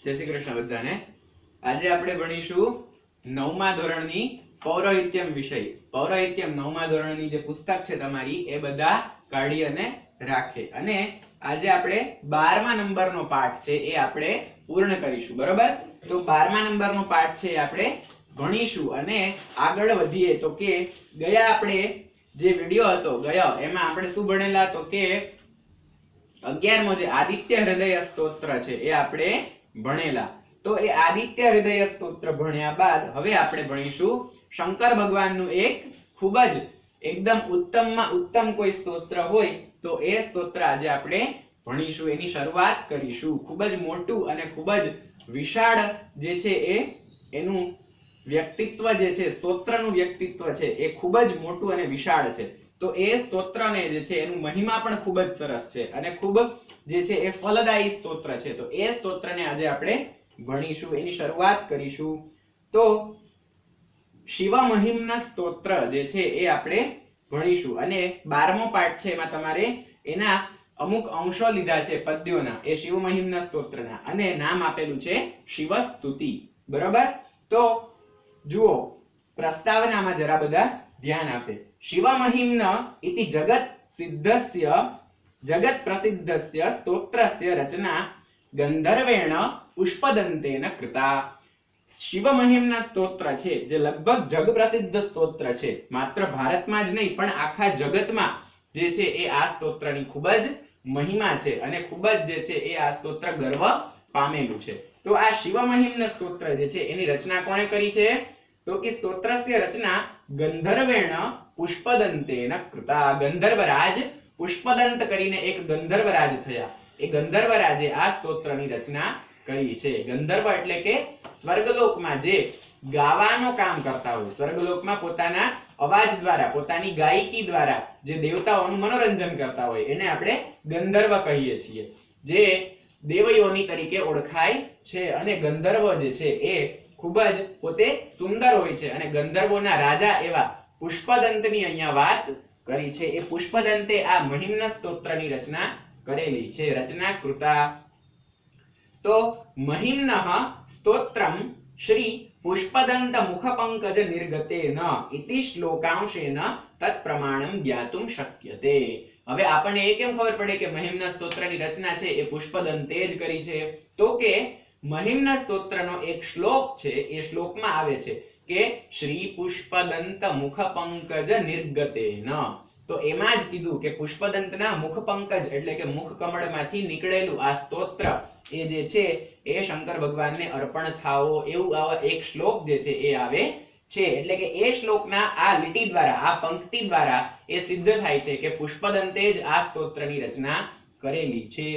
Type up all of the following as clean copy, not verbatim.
जय श्री कृष्ण बधाने। આજે આપણે ભણીશું 9મા ધોરણની પૌરોહિત્યમ વિષય। પૌરોહિત્યમ 9મા ધોરણની જે પુસ્તક છે તમારી એ બધા કાઢી અને રાખે અને આજે આપણે 12મા નંબરનો પાઠ છે એ આપણે પૂર્ણ કરીશું, બરાબર? તો 12મા નંબરનો પાઠ છે આપણે ભણીશું અને આગળ વધીએ તો કે ગયા આપણે જે વિડિયો હતો ગયા એમાં આપણે શું ભણેલા તો કે 11મો જે આદિત્ય હૃદય સ્તોત્ર છે એ આપણે ભણેલા। तो ए आदित्य हृदय स्तोत्र भण्या बाद हवे आपणे भणीशुं शंकर भगवाननुं एक खूब ज एकदम उत्तम मां उत्तम कोई स्तोत्र होय तो ए स्तोत्र आज आपणे भणीशुं, एनी शरूआत करीशुं। खूब ज मोटुं अने खूब ज विशाळ जे छे ए एनुं व्यक्तित्व जे छे, स्तोत्रनुं व्यक्तित्व छे ए खूब ज मोटुं अने विशाळ छे। तो ए स्तोत्रने जे छे एनुं महिमा पण खूब ज सरस छे अने खूब जे छे ए फलदायी स्तोत्र छे। तो ए स्तोत्रने आज आपणे भणीशुं, एनी शरूआत करीशुं। तो शिव महिम्न स्तोत्र जे छे ए आपणे भणीशुं अने 12मो पाठ छे एमां तमारे एना अमुक अंशो लीधा छे पद्योना, ए शिव महिम्न स्तोत्रना अने नाम आपेलुं छे शिवस्तुति, बराबर? तो जुओ प्रस्तावनामां जरा बधा ध्यान आपे। शिव महिम्न इति जगत् सिद्धस्य जगत् प्रसिद्धस्य स्तोत्रस्य रचना गंधर्वेण पुष्पदंतेन कृता। शिव महिम्न स्तोत्र छे जे लगभग जग प्रसिद्ध स्तोत्र छे, मात्र भारतमां ज नहीं पण आखा जगतमां जे छे ए आ स्तोत्रनी खूब ज महिमा छे अने खूब ज जे छे ए आ स्तोत्र गर्व पामेलुं छे। तो आ शिव महिम्न स्तोत्र जे छे एनी रचना कोणे करी छे तो कि स्तोत्रस्य रचना गंधर्वेण पुष्पदंतेन कृता। गंधर्वराज पुष्पदंत करीने एक गंधर्वराज थया, ए गंधर्वराजे आ स्तोत्रनी रचना करी छे। गंधर्व એટલે કે સ્વર્ગલોકમાં જે ગાવાનો કામ કરતા હોય, સ્વર્ગલોકમાં પોતાના અવાજ દ્વારા, પોતાની ગાયકી દ્વારા જે દેવતાઓનું મનોરંજન કરતા હોય એને આપણે ગંધર્વ કહીએ છીએ, જે દેવયોની તરીકે ઓળખાય છે। અને ગંધર્વ જે છે એ ખૂબ જ પોતે સુંદર હોય છે અને ગંધર્વોના રાજા એવા પુષ્પદંતની અહીંયા વાત કરી છે। એ પુષ્પદંતે આ महिम्न स्तोत्रनी रचना करेली छे, रचना कृता। तो महिम्नः स्तोत्रम श्री पुष्पदंत मुखपंकज निर्गतेन इति श्लोकांशेन तत्प्रमाणं ज्ञातुं शक्यते। હવે આપણને એ કેમ ખબર પડે કે महिम्न स्तोत्रની રચના છે એ પુષ્પદંતે જ કરી છે? તો કે महिम्न स्तोत्रનો એક શ્લોક છે, એ શ્લોકમાં આવે છે કે શ્રી પુષ્પદંત મુખપંકજ નિર્ગતેન। तो एमां ज कीधुं के पुष्पदंतना मुखपंकज एटले के मुख कमळमांथी निकळेलुं आ स्तोत्र ए जे छे ए शंकर भगवानने अर्पण थावो एवुं आ एक श्लोक जे छे ए आवे छे। एटले के ए श्लोकना आ લીટી द्वारा, आ पंक्ति द्वारा ए सिद्ध थाय छे के पुष्पदंते ज आ स्तोत्रनी रचना करेली छे।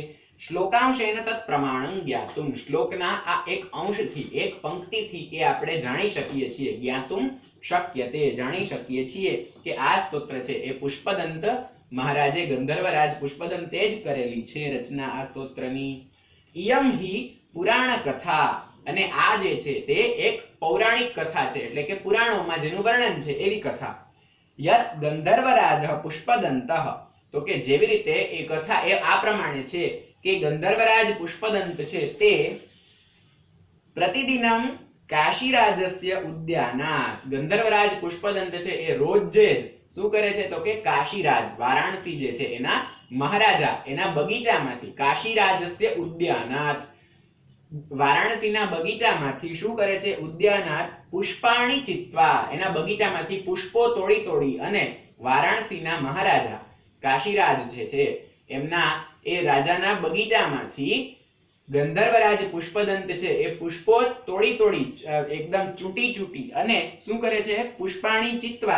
श्लोकांशेन तत्प्रमाणं ज्ञातुं, श्लोकना आ एक अंशथी, एक पंक्तिथी ए आपणे जाणी शकीए छिये। ज्ञातुं शक्यते, जाणी शकीए छिये के आ स्तोत्र छे ए पुष्पदंत महाराजे गंधर्वराज पुष्पदंते ज करेली छे रचना आ स्तोत्रनी। इयं हि पुराण कथा, अने आ जे छे ते एक पौराणिक कथा छे, एटले के पुराणोमां जेनुं वर्णन छे एवी कथा। यत् गंधर्वराजः पुष्पदंतः, तो के जेवी रीते ए कथा ए आ प्रमाणे छे के गंधर्वराज पुष्पदंत छे ते प्रतिदिनं काशीराजस्य उद्यानात्, गंधर्वराज पुष्पदंत छे ए रोजे ज શું કરે છે તો કે કાશીરાજ વારાણસી જે છે એના મહારાજા એના બગીચામાંથી, કાશીરાજस्य ઉદ્યાનાत्, વારાણસીના બગીચામાંથી શું કરે છે? ઉદ્યાનાत् પુષ્પાણિ ચિત્વા, એના બગીચામાંથી પુષ્પો તોડી તોડી અને વારાણસીના મહારાજા કાશીરાજ જે છે એમના એ રાજાના બગીચામાંથી गंधर्वराज पुष्पदंत छे ए पुष्पो तोड़ी तोड़ी एकदम चूटी चूटी अने शुं करे छे? पुष्पाणि चित्वा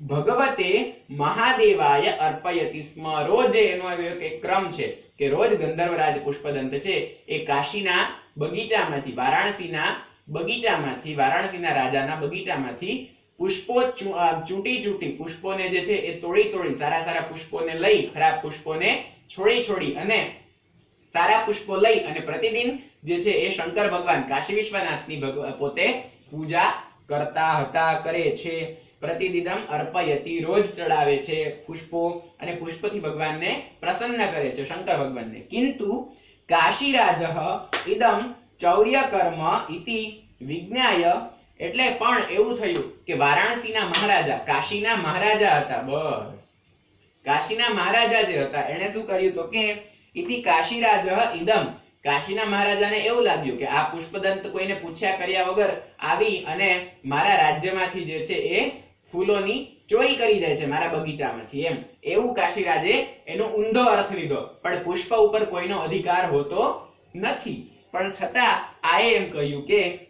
भगवते महादेवाय अर्पयति स्म। रोज एनो एक क्रम छे के रोज गंधर्वराज पुष्पदंत छे ए काशीना बगीचामांथी, वाराणसीना बगीचामांथी, वाराणसीना राजाना बगीचामांथी पुष्पो चूटी चूटी पुष्पोने जे छे ए तोड़ी तोड़ी, सारा सारा पुष्पोने लई खराब पुष्पोने छोड़ी छोड़ी अने सारा पुष्पो लई अने प्रतिदिन जे छे ए शंकर भगवान काशी विश्वनाथनी पोते पूजा करता हता, करे छे। प्रतिदिनम अर्पयति, रोज चढ़ावे छे पुष्पो अने पुष्पथी भगवानने प्रसन्न करे छे शंकर भगवानने। किंतु काशीराजः इदं ચૌર્ય કર્મ ઇતિ વિજ્ઞાય એટલે પણ એવું થયું કે વારાણસીના મહારાજા કાશીના મહારાજા હતા બસ કાશીના મહારાજા જે હતા એને શું કર્યું તો કે ઇતિ કાશીરાજ ઇદમ કાશીના મહારાજાને એવું લાગ્યું કે આ પુષ્પદંત કોઈને પૂછ્યા કર્યા વગર આવી અને મારા રાજ્યમાંથી જે છે એ ફૂલોની ચોરી કરી જાય છે મારા બગીચામાંથી એમ એવું કાશીરાજે એનો ઊંધો અર્થ લીધો પણ પુષ્પ ઉપર કોઈનો અધિકાર હોતો નથી પણ છતાં આએ એમ કહ્યું કે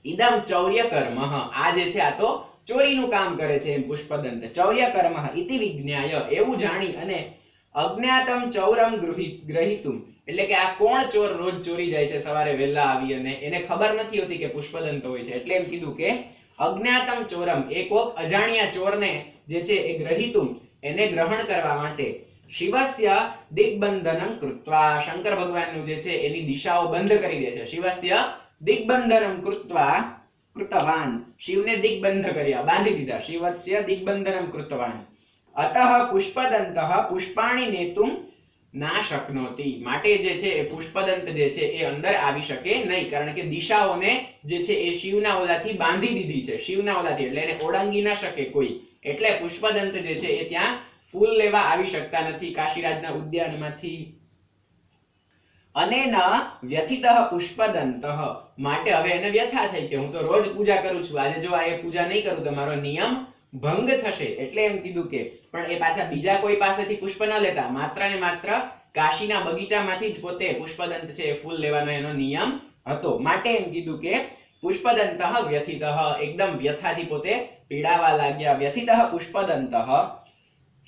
ઇદમ ચૌર્ય કર્મ આ જે છે આ તો ચોરીનું કામ કરે છે એમ પુષ્પદંત ચૌર્ય કર્મ ઇતિ વિજ્ઞાય એવું જાણી અને અજ્ઞાતમ ચૌરમ ગ્રહિતુમ એટલે કે આ કોણ ચોર રોજ ચોરી જાય છે સવારે વહેલા આવી અને એને ખબર નથી હોતી કે પુષ્પદંત હોય છે એટલે એમ કીધું કે અજ્ઞાતમ ચોરમ એક અજાણ્યા ચોરને જે છે એ ગ્રહિતુમ એને ગ્રહણ કરવા માટે શિવસ્ય દિગ્બંધનમ કૃત્વા શંકર ભગવાનનું જે છે એની દિશાઓ બંધ કરી દે છે શિવસ્ય દિગ્બંધનમ કૃત્વા કૃતવાન શિવને દિગ્બંધ કર્યા બાંધી દીધા શિવસ્ય દિગ્બંધનમ કૃતવાન અતઃ પુષ્પદંતઃ પુષ્પાણિ નેતુમ ના શક્નોતિ માટે જે છે એ પુષ્પદંત જે છે એ અંદર આવી શકે નહીં કારણ કે દિશાઓને જે છે એ શિવના ઓલાથી બાંધી દીધી છે શિવના ઓલાથી એટલે એને ઓળંગી ના શકે કોઈ એટલે પુષ્પદંત જે છે એ ત્યાં ફૂલ લેવા આવી શકતા નથી કાશીરાજના ઉદ્યાનમાંથી અનેન વ્યથિતઃ પુષ્પદંતઃ માટે હવે એને વ્યથા થઈ કે હું તો રોજ પૂજા કરું છું આજે જો આ પૂજા નહીં કરું તો મારો નિયમ ભંગ થશે એટલે એમ કીધું કે પણ એ પાછા બીજા કોઈ પાસેથી પુષ્પ ન લેતા માત્ર ને માત્ર કાશીના બગીચામાંથી જ પોતે પુષ્પદંત છે એ ફૂલ લેવાનો એનો નિયમ હતો માટે એમ કીધું કે પુષ્પદંતઃ વ્યથિતઃ એકદમ વ્યથાથી પોતે પીડાવા લાગ્યા વ્યથિતઃ પુષ્પદંતઃ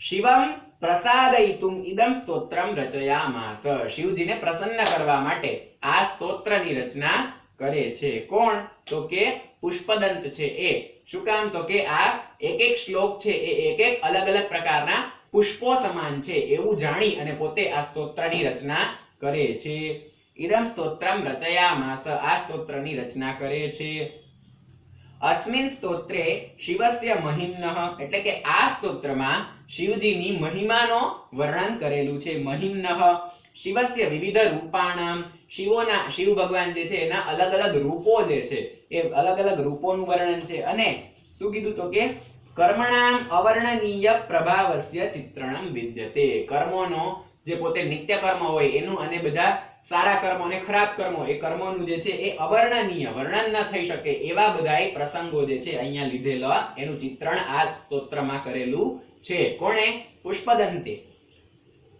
શિવમ પ્રસાદયિતુમ ઇદમ સ્તોત્રમ રચયામાસ શિવજીને પ્રસન્ન કરવા માટે આ સ્તોત્રની રચના કરે છે કોણ તો કે પુષ્પદંત છે એ શું કામ તો કે આ એક એક શ્લોક છે એ એક એક અલગ અલગ પ્રકારના પુષ્પો સમાન છે એવું જાણી અને પોતે આ સ્તોત્રની રચના કરે છે ઇદમ સ્તોત્રમ રચયામાસ આ સ્તોત્રની રચના કરે છે અસ્મિન સ્તોત્રે શિવસ્ય મહિમ્નઃ એટલે કે આ સ્તોત્રમાં શિવજીની મહિમાનો વર્ણન કરેલું છે મહિમ્નઃ શિવસ્ય વિવિધ રૂપાણામ શિવ ભગવાન જે છે એના અલગ અલગ રૂપો જે છે એ અલગ અલગ રૂપોનું વર્ણન છે અને શું કીધું તો કે કર્મણામ અવર્ણનીય પ્રભાવસ્ય ચિત્રણમ વિદ્યતે કર્મોનો જે પોતે નિત્ય કર્મ હોય એનું અને બધા સારા કર્મો અને ખરાબ કર્મો એ કર્મોનું જે છે એ અવર્ણનીય વર્ણન ન થઈ શકે એવા બધાય પ્રસંગો જે છે અહીંયા લીધેલા એનું ચિત્રણ આ સ્તોત્રમાં કરેલું છે કોણે પુષ્પદંતે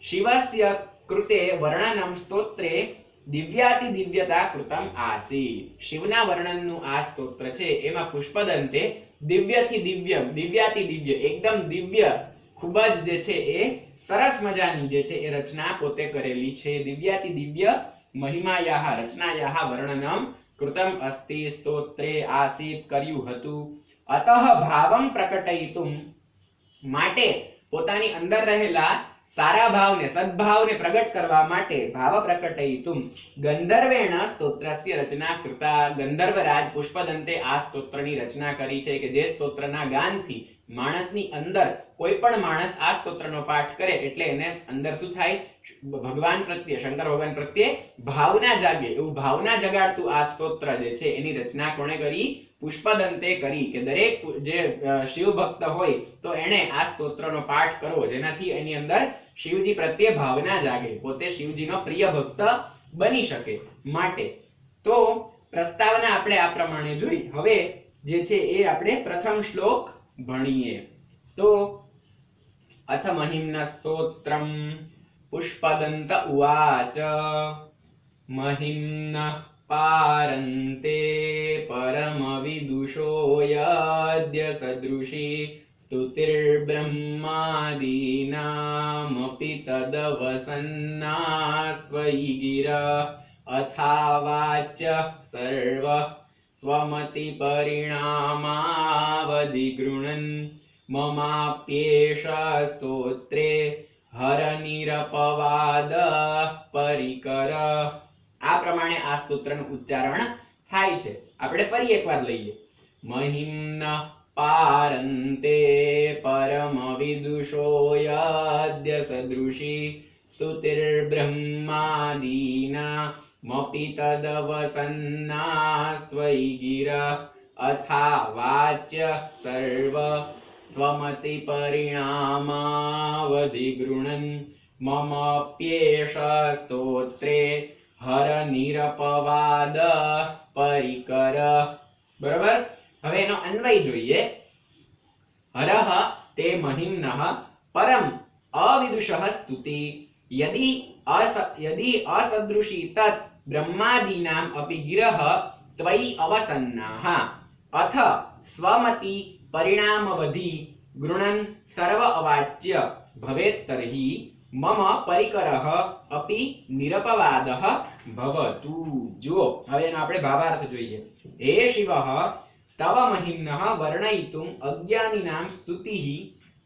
શિવસ્ય કૃતે વર્ણનમ સ્તોત્રે દિવ્યાતિ દિવ્યતા કૃતમ આસી શિવના વર્ણનનું આ સ્તોત્ર છે એમાં પુષ્પદંતે દિવ્યથી દિવ્ય દિવ્યાતિ દિવ્ય એકદમ દિવ્ય ખૂબ જ જે છે એ સરસ મજાની જે છે એ રચના પોતે કરેલી છે દિવ્યાતિ દિવ્ય મહિમાયાહ રચનાયાહ વર્ણનમ કૃતમ અસ્તિ સ્તોત્રે આસીત કર્યું હતું અતઃ ભાવમ પ્રકટયિતુમ માટે પોતાની અંદર રહેલા સારા ભાવને સદ્ભાવને પ્રગટ કરવા માટે ભાવ પ્રકટયિતુમ ગંધર્વેણ સ્તોત્રસ્ય રચના કૃતા ગંધર્વરાજ પુષ્પદંતે આ સ્તોત્રની રચના કરી છે કે જે સ્તોત્રના ગાનથી માણસની અંદર કોઈ પણ માણસ આ સ્તોત્રનો પાઠ કરે એટલે એને અંદર શું થાય ભગવાન પ્રત્યે શંકર ભગવાન પ્રત્યે ભાવના જાગે એવું ભાવના જગાડતું આ સ્તોત્ર જે છે એની રચના કોણે કરી પુષ્પદંતે કરી કે દરેક જે શિવ ભક્ત હોય તો એને આ સ્તોત્રનો પાઠ કરવો જેનાથી એની અંદર શિવજી પ્રત્યે ભાવના જાગે પોતે શિવજીનો પ્રિય ભક્ત બની શકે માટે તો પ્રસ્તાવના આપણે આ પ્રમાણે જોઈ હવે જે છે એ આપણે પ્રથમ શ્લોક ભણીએ તો અથ મહિમ્ન સ્તોત્રમ પુષ્પદંત ઉવાચ મહિમ્ન પારંતે પરમ વિદુષો યદ્ય સદૃશી સ્તુતિર્બ્રહ્માદીનામપિ તદવસન્નાસ્ત્વયિ ગિરઃ અથાવાચ્ય સર્વ સ્વમતિ પરિણામાવધિગૃણન મમાપ્યેષ સ્તોત્રે હરનિરપવાદ પરિકર આ પ્રમાણે આ સ્તોત્રનું ઉચ્ચારણ થાય છે આપણે ફરી એકવાર લઈએ મહિમ્ન પારંતે પરમ વિદુષો યદ્ય સદૃશી સ્તુતિર્બ્રહ્માદીના મપી તદવસન્નાસ્ત્વયિ ગિરઃ અથા વાચ્ય સર્વ સ્વમતિ પરિણામાવધિ ગૃણન મમપ્યેષ સ્તોત્રે હર નિરપવાદ પરિકર. બરોબર. હવે એનો અન્વય જોઈએ. હરઃ તે મહિમ્નઃ પરમ અવિદુષઃ સ્તુતિ યદિ અસદૃશી તત બ્રહ્માદીનામ અપि ગિરઃ ત્વયિ અવસન્નાઃ અથ સ્વમતિ પરિણામવધિ ગૃણન સર્વ અવાચ્ય ભવેત તર્હિ મમ પરિકરઃ અપि નિરપવાદઃ ભવતુ. જો હવે એનો આપણે ભાવાર્થ જોઈએ. હે શિવઃ તવ મહિમ્નઃ વર્ણયિતુમ અજ્ઞાનીનામ સ્તુતિઃ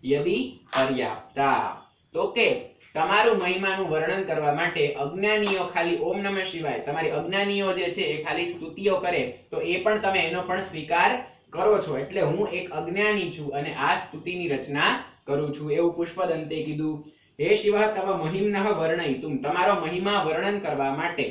યદિ પર્યાપ્તા. તો કે તમારું મહિમાનું વર્ણન કરવા માટે અજ્ઞાનીઓ ખાલી ઓમ નમઃ શિવાય તમારી અજ્ઞાનીઓ જે છે એ ખાલી સ્તુતિઓ કરે તો એ પણ તમે એનો પણ સ્વીકાર કરો છો. એટલે હું એક અજ્ઞાની છું અને આ સ્તુતિની રચના કરું છું એવું પુષ્પદંતે કીધું. હે શિવ તવ મહિમ્નઃ વર્ણયિતુમ તમારો મહિમા વર્ણન કરવા માટે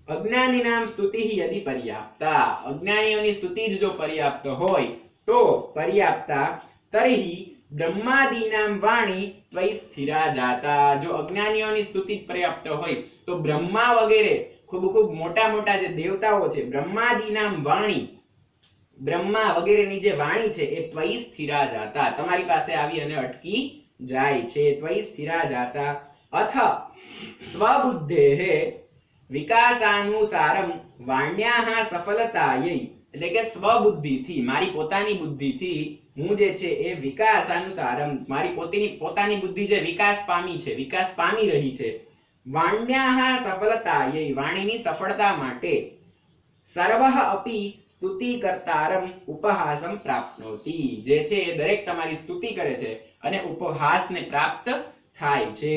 અજ્ઞાનીનામ સ્તુતિઃ યદિ પર્યાપ્તા અજ્ઞાનીઓની સ્તુતિ જ જો પર્યાપ્ત હોય તો પર્યાપ્તા તર્હિ બ્રહ્માદીનામ વાણી ત્વયિ સ્થિરા જાતા. જો અજ્ઞાનીઓની સ્તુતિ જ પર્યાપ્ત હોય તો બ્રહ્મા વગેરે ખૂબ ખૂબ મોટા મોટા જે દેવતાઓ છે બ્રહ્માદીનામ વાણી બ્રહ્મા વગેરેની જે વાણી છે એ ત્વયિ સ્થિરા જાતા તમારી પાસે આવી અને અટકી જાય છે. ત્વયિ સ્થિરા જાતા અથ સ્વબુદ્ધેઃ વિકાસાનુસારમ વાણ્યાઃ સફલતાयै એટલે કે સ્વબુદ્ધિથી મારી પોતાની બુદ્ધિથી હું જે છે એ વિકાસાનુસારમ મારી પોતાની બુદ્ધિ જે વિકાસ પામી છે વિકાસ પામી રહી છે વાણ્યાઃ સફલતાयै વાણીની સફળતા માટે સર્વઃ અપि સ્તુતિ કર્તારમ ઉપહાસમ પ્રાપ્નોતિ જે છે એ દરેક તમારી સ્તુતિ કરે છે અને ઉપહાસને પ્રાપ્ત થાય છે.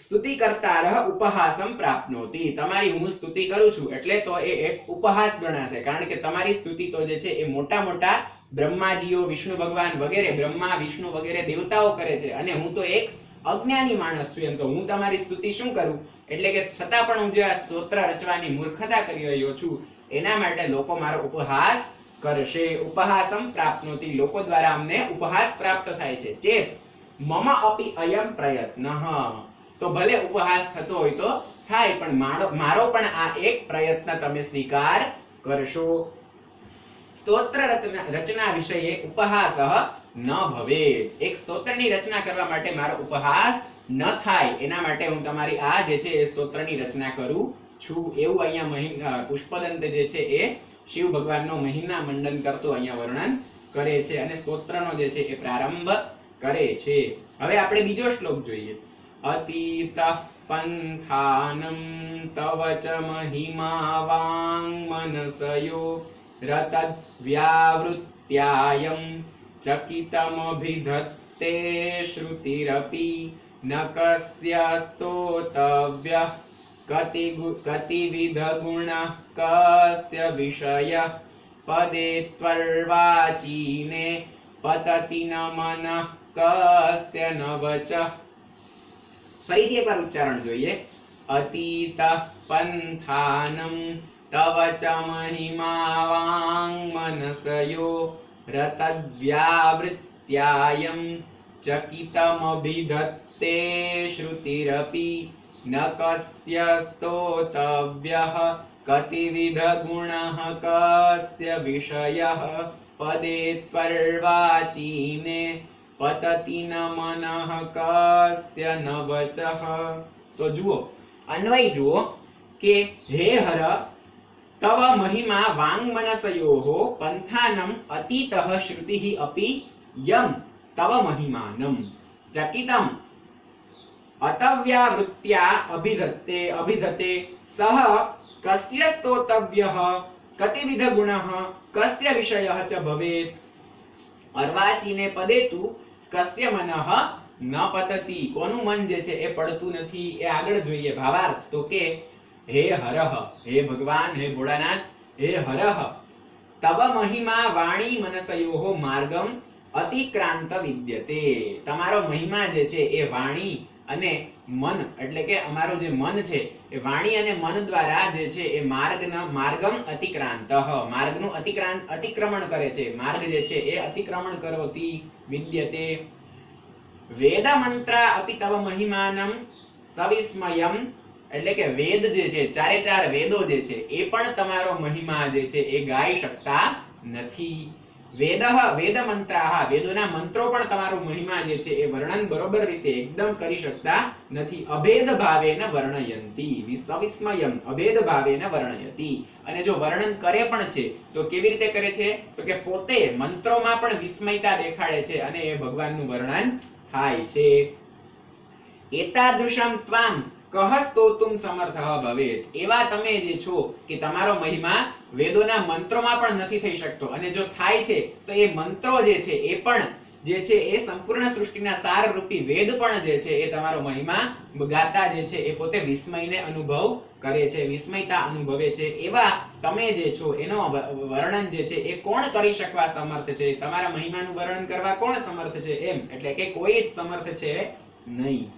સ્તુતિ કર્તારઃ ઉપહાસમ પ્રાપ્નોતિ તમારી હું સ્તુતિ કરું છું એટલે તો એ એક ઉપહાસ ગણાશે કારણ કે તમારી સ્તુતિ તો જે છે એ મોટા મોટા બ્રહ્માજીઓ વિષ્ણુ ભગવાન વગેરે બ્રહ્મા વિષ્ણુ વગેરે દેવતાઓ કરે છે અને હું તો એક અજ્ઞાની માણસ છું. એમ તો હું તમારી સ્તુતિ શું કરું એટલે કે છતાં પણ હું જે આ સ્તોત્ર રચવાની મૂર્ખતા કરી રહ્યો છું એના માટે લોકો મારો ઉપહાસ કરશે. ઉપહાસમ પ્રાપ્નોતિ લોકો દ્વારા અમને ઉપહાસ પ્રાપ્ત થાય છે. ચેત મમ અપि અયમ પ્રયત્નઃ તો ભલે ઉપહાસ થતો હોય તો થાય પણ મારો પણ આ એક પ્રયત્ન તમે સ્વીકાર કરશો. સ્તોત્ર રચના વિષયે ઉપહાસઃ ન ભવેત એક સ્તોત્રની રચના કરવા માટે મારો ઉપહાસ ન થાય એના માટે હું તમારી આ જે છે એ સ્તોત્રની રચના કરું છું એવું અહીંયા પુષ્પદંત જે છે એ શિવ ભગવાનનો મહિમા મંડન કરતો અહીંયા વર્ણન કરે છે અને સ્તોત્રનો જે છે એ પ્રારંભ કરે છે. હવે આપણે બીજો શ્લોક જોઈએ. અતીત પંથાનમ તવ ચ મહિમા વાંગ મનસયો રતદ વ્યાવૃત્યાયમ ચકિતમભિધત્તે શ્રુતિરપી ન કસ્ય સ્તોતવ્યઃ કતિવિધ ગુણઃ કસ્ય વિષયઃ પદે ત્વર્વાચીને પતતિ ન મનઃ કસ્ય ન વચઃ. ફરીથી એકવાર ઉચ્ચારણ જોઈએ. અતીત પંથાનમ તવ ચ મહિમા વાંગ મનસયો રતદ્વ્યાવૃત્યાયમ ચકિતમભિધત્તે શ્રુતિરપી ન કસ્ય સ્તોતવ્યઃ કતિવિધ ગુણઃ કસ્ય વિષયઃ પદે ત્વર્વાચીને પતતિ ન મનઃ કસ્ય ન વચઃ. તો જુઓ અન્વય જુઓ કે હે હર તવ મહિમા વાંગમનસયોઃ પંથાનમ અતીતઃ શ્રુતિઃ અપી યમ તવ મહિમાનમ ચકિતમ અતવ્યાવૃત્યા અભિધતે સહ કસ્ય સ્તોતવ્યઃ કતિવિધ ગુણઃ કસ્ય વિષયઃ ચ ભવેત અર્વાચીને પદેતુ કસ્ય મનઃ ન પતતિ કોનું મન જે છે એ પડતું નથી. એ આગળ જોઈએ ભાવાર્થ તો કે હે હરઃ હે ભગવાન હે ભોળાનાથ હે હરઃ તવ મહિમા વાણી મનસયોઃ માર્ગમ અતિક્રાંત વિદ્યતે તમારો મહિમા જે છે એ વાણી અને મન એટલે કે અમારું જે મન છે એ વાણી અને મન દ્વારા જે છે એ માર્ગમ અતિક્રાંતઃ માર્ગનું અતિક્રમણ કરે છે. માર્ગ જે છે એ અતિક્રમણ કરોતિ વિદ્યતે. વેદ મંત્ર અપી તવ મહિમાનમ સવિસ્મયમ એટલે કે વેદ જે છે ચારે ચાર વેદો જે છે એ પણ તમારો મહિમા જે છે એ ગાઈ શકતા નથી. વેદ મંત્રાહ વેદોના મંત્રો પણ તમારો મહિમા જે છે એ વર્ણન બરોબર રીતે એકદમ કરી શકતા નથી. અભેદ ભાવેન વર્ણયંતી વિસ્મયમ અભેદ ભાવેન વર્ણયતિ. અને જો વર્ણન કરે પણ છે તો કેવી રીતે કરે છે તો કે પોતે મંત્રોમાં પણ વિસ્મયતા દેખાડે છે અને એ ભગવાનનું વર્ણન થાય છે. એતાદૃશમ ત્વામ કહ સ્તોતુમ સમર્થઃ ભવેત. એવા તમે જે છો કે તમારો મહિમા વેદોના મંત્રોમાં પણ નથી થઈ શકતો અને જો થાય છે તો એ મંત્રો જે છે એ પણ જે છે એ સંપૂર્ણ સૃષ્ટિના સાર રૂપી વેદ પણ જે છે એ તમારો મહિમા ગાતા જે છે એ પોતે વિસ્મયને અનુભવ કરે છે, વિસ્મયતા અનુભવે છે. એવા તમે જે છો એનો વર્ણન જે છે એ કોણ કરી શકવા સમર્થ છે? તમારા મહિમાનું વર્ણન કરવા કોણ સમર્થ છે? એમ એટલે કે કોઈ જ સમર્થ છે નહીં.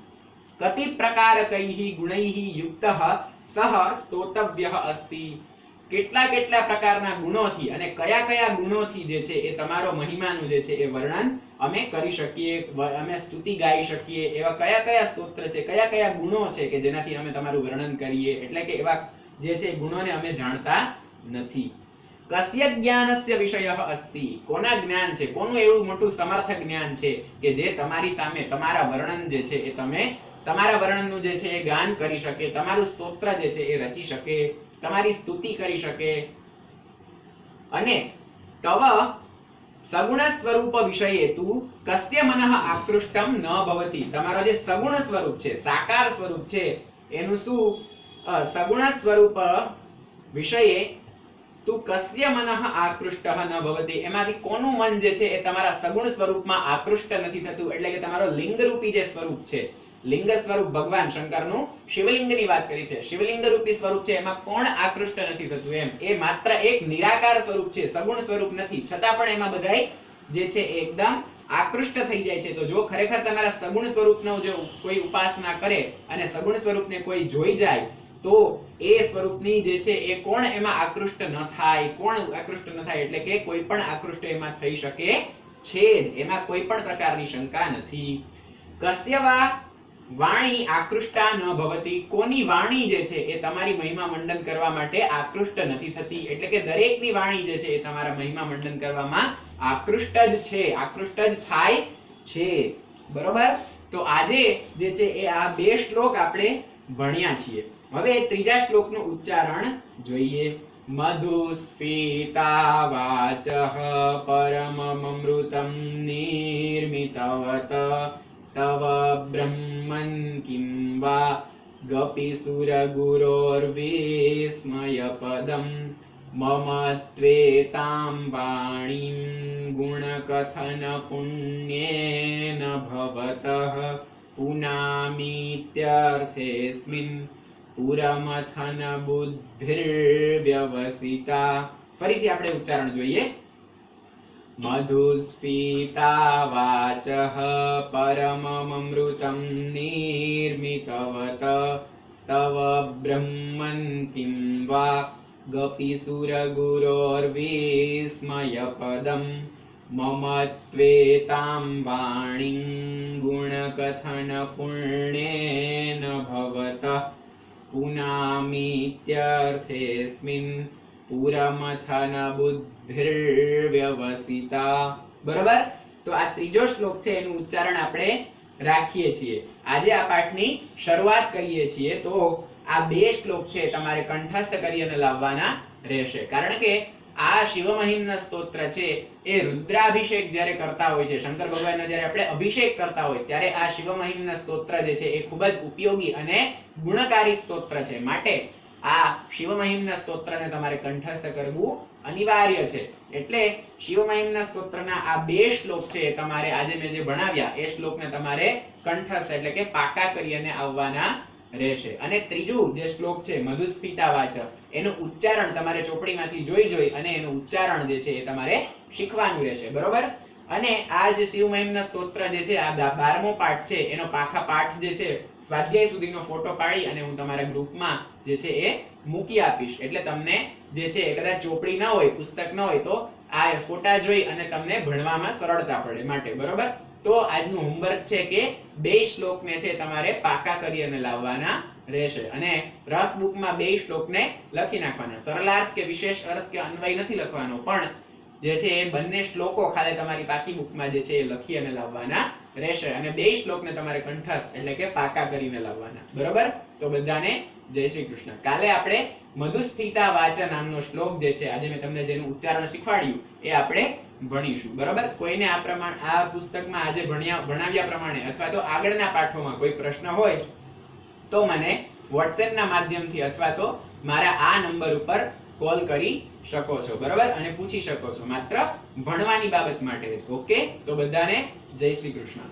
કતિ પ્રકારકૈઃ ગુણૈઃ યુક્તઃ સહ સ્તોતવ્યઃ અસ્તિ. કેટલા કેટલા પ્રકારના ગુણોથી અને કયા કયા ગુણોથી જે છે એ તમારો મહિમાનું જે છે એ વર્ણન અમે કરી શકીએ, અમે સ્તુતિ ગાઈ શકીએ. એવા કયા કયા સ્તોત્ર છે, કયા કયા ગુણો છે કે જેનાથી અમે તમારું વર્ણન કરીએ? એટલે કે એવા જે છે ગુણોને અમે જાણતા નથી. કસ્ય જ્ઞાનસ્ય વિષયઃ અસ્તિ. કોના જ્ઞાન છે, કોનું એવું મોટું સમર્થ જ્ઞાન છે કે જે તમારી સામે તમારા વર્ણન જે છે એ તમારા વર્ણનનું જે છે એ ગાન કરી શકે, તમારું સ્તોત્ર જે છે એ રચી શકે, તમારી સ્તુતિ કરી શકે. અને તવ સગુણ સ્વરૂપ વિષયે તું કસ્ય મનઃ આકૃષ્ટમ ન ભવતિ. તમારો જે સગુણ સ્વરૂપ છે, સાકાર સ્વરૂપ છે, એનું શું સગુણ સ્વરૂપ વિષયે તું કસ્ય મનઃ આકૃષ્ટઃ ન ભવતિ. એમાંથી કોનું મન જે છે એ તમારા સગુણ સ્વરૂપમાં આકૃષ્ટ નથી થતું. એટલે કે તમારો લિંગ રૂપી જે સ્વરૂપ છે, લિંગ સ્વરૂપ ભગવાન શંકરનું શિવલિંગની વાત કરી છે, શિવલિંગ રૂપી સ્વરૂપ છે, એમાં કોણ આકૃષ્ટ નથી થતું? એમ એ માત્ર એક નિરાકાર સ્વરૂપ છે, સગુણ સ્વરૂપ નથી, છતાં પણ એમાં બધાય જે છે એકદમ આકૃષ્ટ થઈ જાય છે. તો જો ખરેખર તમારા સગુણ સ્વરૂપનો જો કોઈ ઉપાસના કરે અને સગુણ સ્વરૂપને કોઈ જોઈ જાય તો એ સ્વરૂપની જે છે એ કોણ એમાં આકૃષ્ટ ન થાય? કોણ આકૃષ્ટ ન થાય એટલે કે કોઈ પણ આકૃષ્ટ એમાં થઈ શકે છે જ. એમાં કોઈ પણ પ્રકારની શંકા નથી. કસ્યવા વાણી આકૃષ્ટા ન ભવતિ. કોની વાણી જે છે એ તમારી મહિમા મંડન કરવા માટે આકૃષ્ટ નથી થતી? એટલે કે દરેકની વાણી જે છે એ તમારા મહિમા મંડન કરવામાં આકૃષ્ટ જ છે, આકૃષ્ટ જ થાય છે. બરોબર? તો આજે જે છે એ આ બે શ્લોક આપણે ભણ્યા છીએ. હવે ત્રીજા શ્લોકનું ઉચ્ચારણ જોઈએ. મધુસ્ફીતા વાચઃ પરમમૃતમ નિર્મિતવત સ્તવ બ્રહ્મન કિં વા ગપી સુરગુરોર્વિસ્મય પદમ મમ ત્વેતાં વાણીં ગુણકથન પુણ્યેન ભવતઃ પુનામીત્યર્થેસ્મિન પુરમથન બુદ્ધિર્વ્યવસિતા. ફરીથી આપણે ઉચ્ચારણ જોઈએ. મધુસ્ફીતા વાચઃ પરમમૃતમ નિર્મિતવત સ્તવ બ્રહ્મન કિં વા ગપી સુરગુરોર્વિસ્મય પદમ મમ ત્વેતાં વાણીં ગુણકથન પુણ્યેન ભવતઃ પુનામીત્યર્થેસ્મિન પુરમથન બુદ્ધિર્વ્યવસિતા. બરોબર? તો આ ત્રીજો શ્લોક છે એનું ઉચ્ચારણ આપણે રાખીએ છીએ. આજે આ પાઠની શરૂઆત કરીએ છીએ તો આ બે શ્લોક છે તમારે કંઠસ્થ કરી અને લાવવાના રહેશે. કારણ કે આ શિવ મહિમ્ન સ્તોત્ર છે એ રુદ્રાભિષેક જ્યારે કરતા હોય છે, શંકર ભગવાનનો જ્યારે આપણે અભિષેક કરતા હોય ત્યારે આ શિવ મહિમ્ન સ્તોત્ર જે છે એ ખૂબ જ ઉપયોગી અને ગુણકારી સ્તોત્ર છે. માટે આ શિવ મહિમ્ન સ્તોત્રને તમારે કંઠસ્થ કરવું અનિવાર્ય છે. એટલે શિવ મહિમ્ન સ્તોત્રના આ બે શ્લોક છે તમારે આજે મેં જે ભણાવ્યા એ શ્લોકને તમારે કંઠસ્થ એટલે કે પાકા કરી અને આવવાના રહેશે. અને ત્રીજું જે શ્લોક છે મધુસ્ફીતા વાચ, એનું ઉચ્ચારણ તમારે ચોપડીમાંથી જોઈ અને એનું ઉચ્ચારણ જે છે એ તમારે શીખવાનું રહેશે. બરોબર? અને આ જે શિવ મહિમના સ્તોત્ર જે છે આ 12મો પાઠ છે એનો પાખા પાઠ જે છે સ્વાધ્યાય સુધીનો ફોટો પાડી અને હું તમારા ગ્રુપમાં જે છે એ મૂકી આપીશ, એટલે તમને જે છે કદાચ ચોપડી ના હોય, પુસ્તક ના હોય તો આ ફોટા જોઈ અને તમને ભણવામાં સરળતા પડે માટે, બરોબર? તો આજનું હોમવર્ક છે કે 2 શ્લોકને છે તમારે પાકા કરી અને લાવવાના રહેશે અને રફ બુકમાં 2 શ્લોકને લખી નાખવાના. સરલાર્થ કે વિશેષ અર્થ કે અન્વય નથી લખવાનો, પણ જે છે એ બંને શ્લોકો ખાલી તમારી પાકી બુકમાં જે છે એ લખી અને લાવવાના રહેશે અને 2 શ્લોકને તમારે કંઠસ્થ એટલે કે પાકા કરીને લાવવાના, બરોબર? તો બધાને જય શ્રી કૃષ્ણ. કાલે આપણે મધુસ્થિતા વાચ નામનો શ્લોક જે છે આજે મેં તમને જેનું ઉચ્ચારણ શીખવાડ્યું એ આપણે ભણીશું, બરોબર? કોઈને આ પુસ્તકમાં આજે ભણાવ્યા પ્રમાણે અથવા તો આગળના પાઠોમાં કોઈ પ્રશ્ન હોય તો મને WhatsApp ના માધ્યમથી અથવા તો મારા આ નંબર ઉપર કોલ કરી શકો છો, બરોબર? અને પૂછી શકો છો, માત્ર ભણવાની બાબત માટે. ઓકે, તો બધાને જય શ્રી કૃષ્ણ.